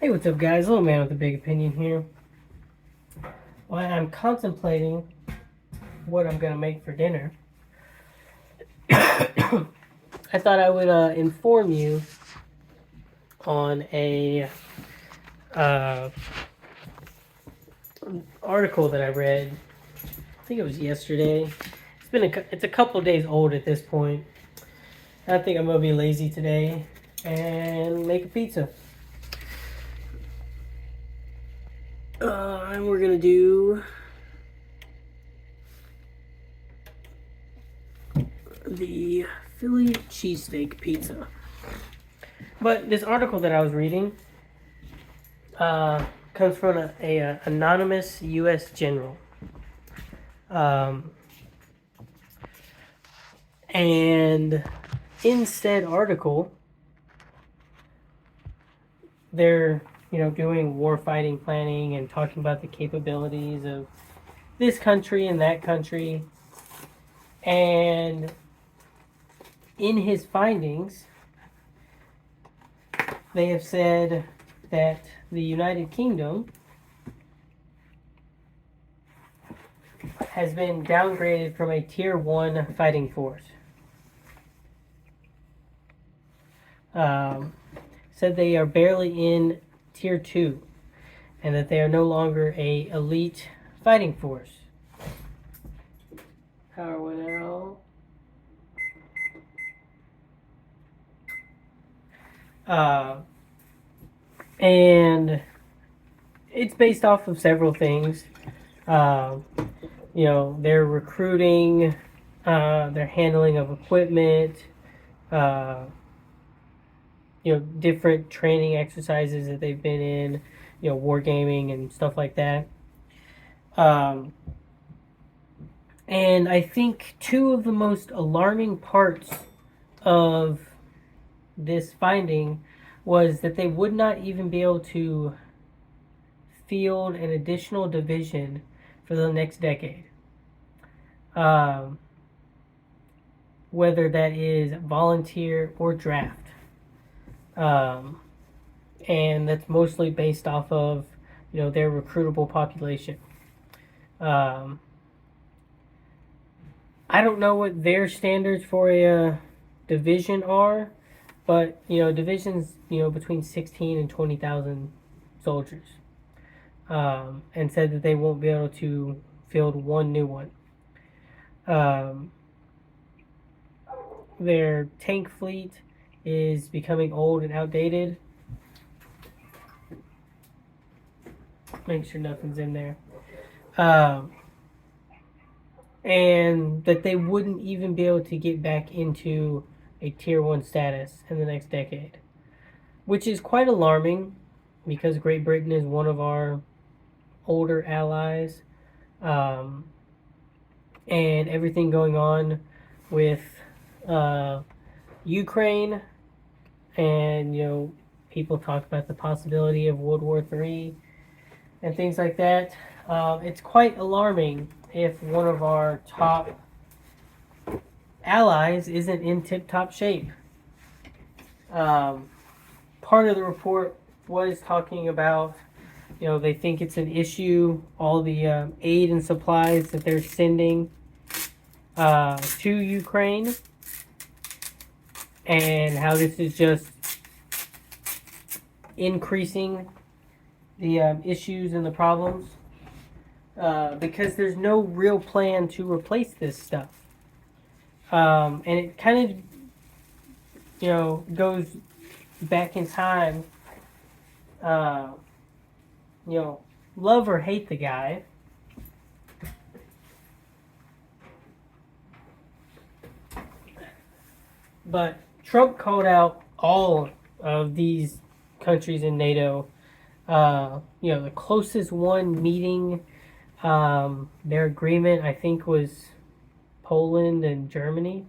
Hey, what's up, guys? Little man with a big opinion here. While I'm contemplating what I'm gonna make for dinner, I thought I would inform you on a uh, article that I read. I think it was yesterday. It's a couple days old at this point. I think I'm gonna be lazy today and make a pizza. And we're gonna do the Philly cheesesteak pizza. But this article that I was reading comes from a anonymous U.S. general, um, and in said article, they're doing war fighting planning and talking about the capabilities of this country and that country, and in his findings, they have said that the United Kingdom has been downgraded from a Tier 1 fighting force. Said they are barely in Tier 2 and that they are no longer a elite fighting force. Power went out. And it's based off of several things. Their recruiting, their handling of equipment, different training exercises that they've been in, wargaming and stuff like that. And I think two of the most alarming parts of this finding was that they would not even be able to field an additional division for the next decade. Whether that is volunteer or draft. And that's mostly based off of, their recruitable population. I don't know what their standards for a division are, but divisions between 16 and 20,000 soldiers, and said that they won't be able to field one new one. Their tank fleet is becoming old and outdated. Make sure nothing's in there. And that they wouldn't even be able to get back into a Tier 1 status in the next decade, which is quite alarming because Great Britain is one of our older allies, and everything going on with Ukraine, and people talk about the possibility of World War III and things like that. It's quite alarming if one of our top allies isn't in tip-top shape. Part of the report was talking about, they think it's an issue, all the aid and supplies that they're sending to Ukraine, and how this is just increasing the issues and the problems, because there's no real plan to replace this stuff. And it kind of, goes back in time, love or hate the guy. But Trump called out all of these countries in NATO. The closest one meeting their agreement, I think, was Poland and Germany.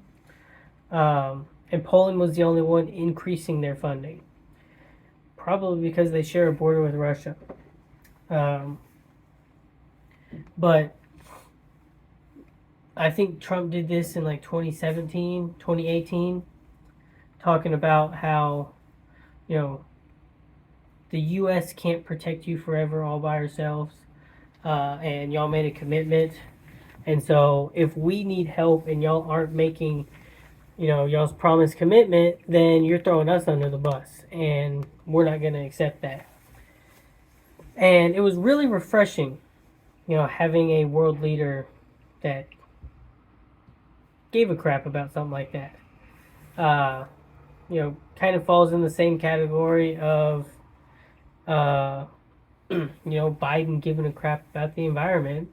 And Poland was the only one increasing their funding. Probably because they share a border with Russia. But I think Trump did this in like 2017, 2018, talking about how, the U.S. can't protect you forever all by ourselves, and y'all made a commitment. And so if we need help and y'all aren't making, y'all's promised commitment, then you're throwing us under the bus, and we're not going to accept that. And it was really refreshing, having a world leader that gave a crap about something like that. Kind of falls in the same category of, Biden giving a crap about the environment,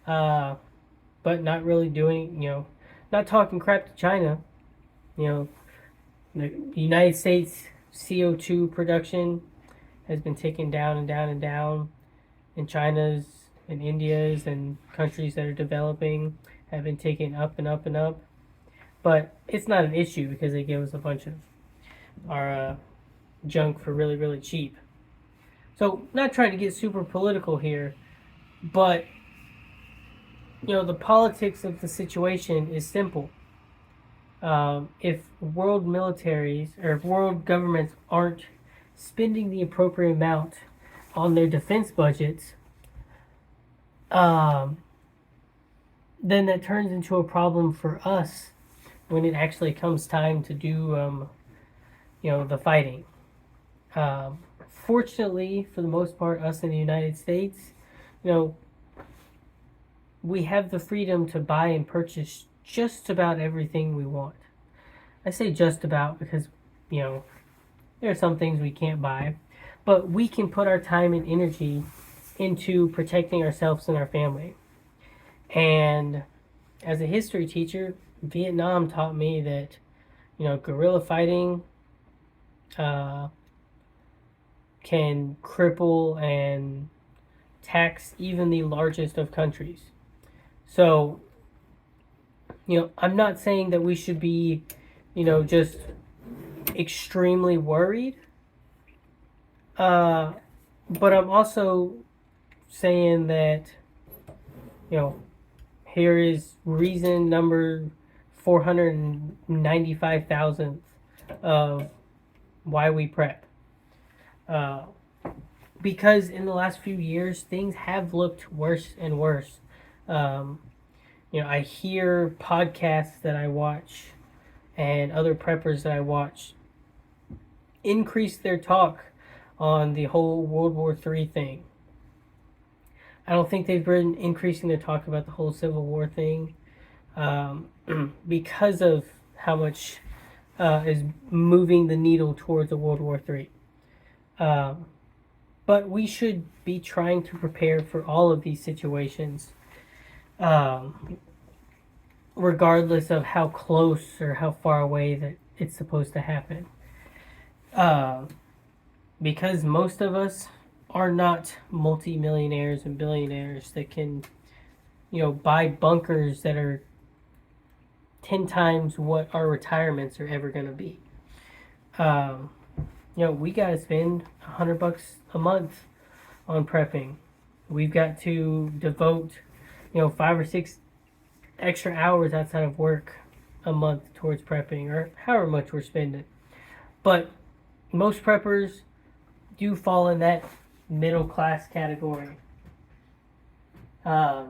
but not really doing, not talking crap to China. The United States CO2 production has been taken down and down and down, and China's and India's and countries that are developing have been taken up and up and up. But it's not an issue because they give us a bunch of our junk for really, really cheap. So, not trying to get super political here, but, the politics of the situation is simple. If world militaries or if world governments aren't spending the appropriate amount on their defense budgets, then that turns into a problem for us when it actually comes time to do, the fighting. Fortunately, for the most part, us in the United States, we have the freedom to buy and purchase just about everything we want. I say just about because, there are some things we can't buy, but we can put our time and energy into protecting ourselves and our family. And as a history teacher, Vietnam taught me that, guerrilla fighting can cripple and tax even the largest of countries. So, I'm not saying that we should be, just extremely worried. But I'm also saying that, here is reason number 495,000th of why we prep. Because in the last few years, things have looked worse and worse. I hear podcasts that I watch and other preppers that I watch increase their talk on the whole World War III thing. I don't think they've been increasing their talk about the whole Civil War thing because of how much is moving the needle towards a World War III. But we should be trying to prepare for all of these situations, regardless of how close or how far away that it's supposed to happen. Because most of us are not multi-millionaires and billionaires that can, buy bunkers that are 10 times what our retirements are ever going to be. We got to spend $100 a month on prepping. We've got to devote, 5 or 6 extra hours outside of work a month towards prepping, or however much we're spending. But most preppers do fall in that middle class category. A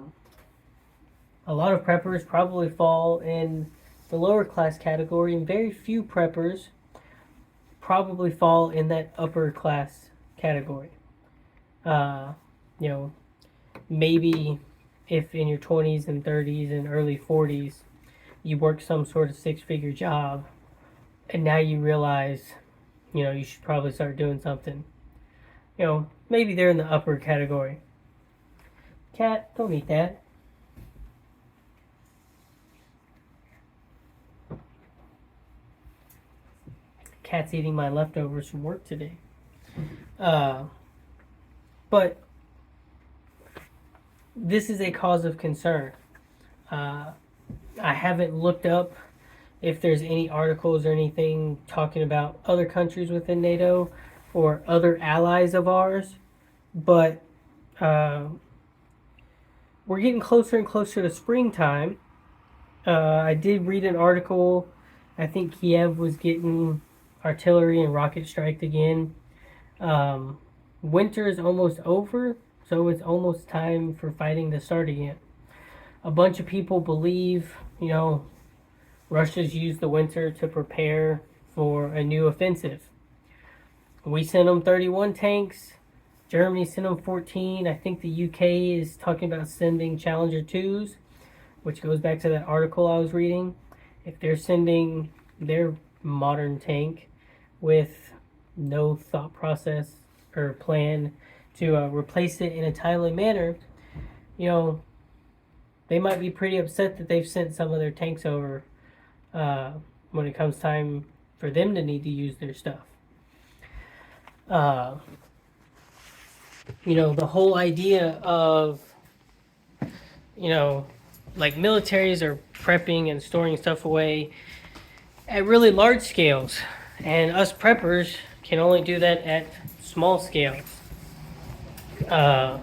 lot of preppers probably fall in the lower class category, and very few preppers probably fall in that upper class category. Maybe if in your 20s and 30s and early 40s you work some sort of 6-figure job and now you realize, you should probably start doing something. Maybe they're in the upper category. Cat, don't eat that. Cat's eating my leftovers from work today. But this is a cause of concern. I haven't looked up if there's any articles or anything talking about other countries within NATO or other allies of ours, but we're getting closer and closer to springtime. I did read an article. I think Kiev was getting artillery and rocket striked again. winter is almost over, so it's almost time for fighting to start again. A bunch of people believe, Russia's used the winter to prepare for a new offensive. We sent them 31 tanks. Germany sent them 14. I think the UK is talking about sending Challenger 2s, which goes back to that article I was reading. If they're sending their modern tank with no thought process or plan to replace it in a timely manner, they might be pretty upset that they've sent some of their tanks over when it comes time for them to need to use their stuff. The whole idea of, like militaries are prepping and storing stuff away at really large scales, and us preppers can only do that at small scales. I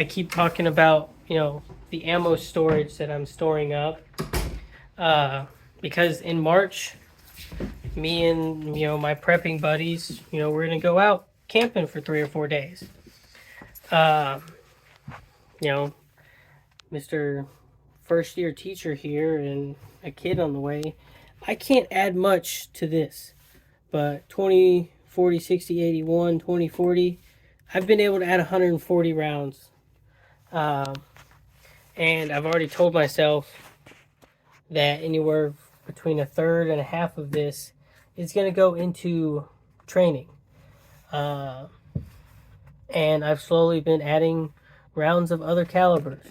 keep talking about, the ammo storage that I'm storing up, because in March, me and, my prepping buddies, we're going to go out camping for 3 or 4 days. Mr. First year teacher here and a kid on the way, I can't add much to this, but 20, 40, 60, 81, 20, 40, I've been able to add 140 rounds. And I've already told myself that anywhere between a third and a half of this is going to go into training. And I've slowly been adding rounds of other calibers.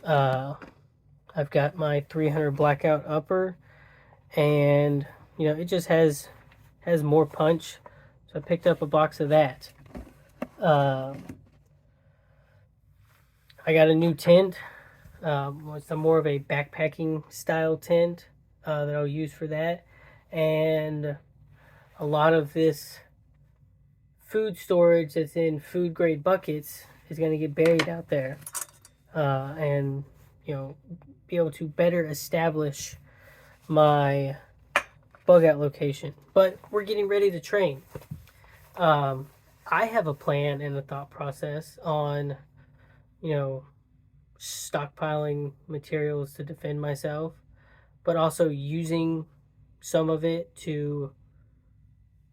I've got my 300 blackout upper, and it just has more punch, so I picked up a box of that. I got a new tent. It's more of a backpacking style tent that I'll use for that, and a lot of this food storage that's in food grade buckets is going to get buried out there, and be able to better establish my bug out location. But we're getting ready to train. I have a plan and a thought process on stockpiling materials to defend myself, but also using some of it to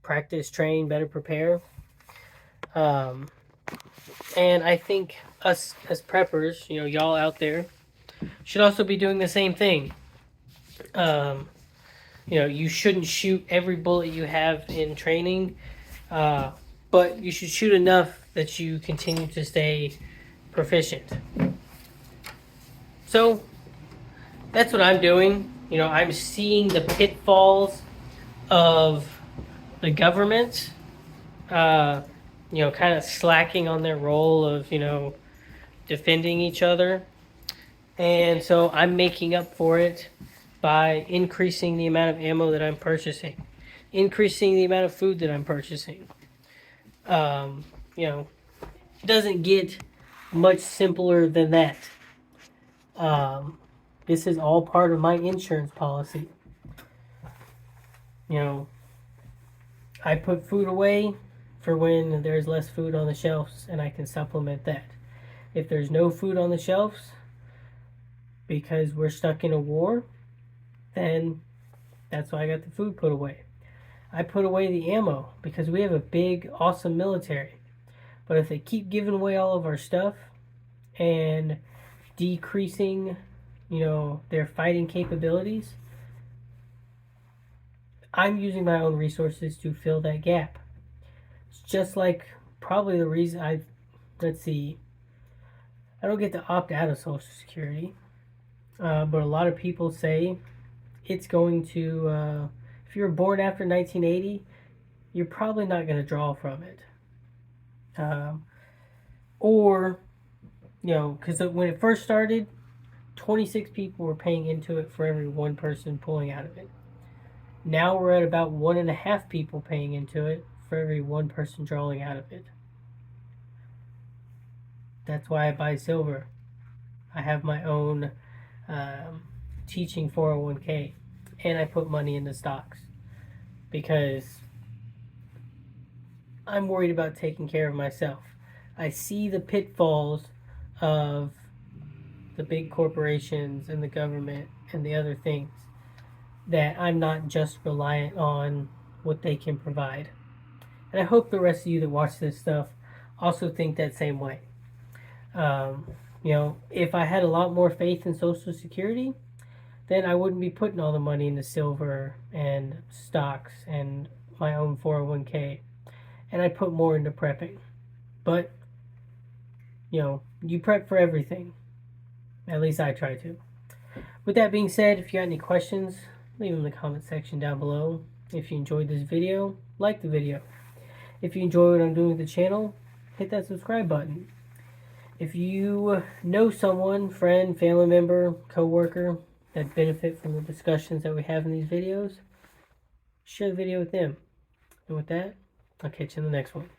practice, train, better prepare. And I think us as preppers, y'all out there, should also be doing the same thing. You shouldn't shoot every bullet you have in training, but you should shoot enough that you continue to stay proficient. So that's what I'm doing. I'm seeing the pitfalls of the government, kind of slacking on their role of, defending each other. And so I'm making up for it by increasing the amount of ammo that I'm purchasing, increasing the amount of food that I'm purchasing. It doesn't get much simpler than that. This is all part of my insurance policy. I put food away for when there's less food on the shelves, and I can supplement that. If there's no food on the shelves because we're stuck in a war, then that's why I got the food put away. I put away the ammo because we have a big, awesome military. But if they keep giving away all of our stuff and decreasing, their fighting capabilities, I'm using my own resources to fill that gap. It's just like probably the reason I don't get to opt out of Social Security, but a lot of people say it's going to, if you were born after 1980, you're probably not going to draw from it. Because when it first started, 26 people were paying into it for every one person pulling out of it. Now we're at about 1.5 people paying into it for every one person drawing out of it. That's why I buy silver. I have my own teaching 401k, and I put money into stocks. because I'm worried about taking care of myself. I see the pitfalls of the big corporations and the government and the other things, that I'm not just reliant on what they can provide. And I hope the rest of you that watch this stuff also think that same way. Um, if I had a lot more faith in Social Security, then I wouldn't be putting all the money into silver and stocks and my own 401k. And I'd put more into prepping. But, you prep for everything. At least I try to. With that being said, if you got any questions, leave them in the comment section down below. If you enjoyed this video, like the video. If you enjoy what I'm doing with the channel, hit that subscribe button. If you know someone, friend, family member, co-worker that benefit from the discussions that we have in these videos, share the video with them. And with that, I'll catch you in the next one.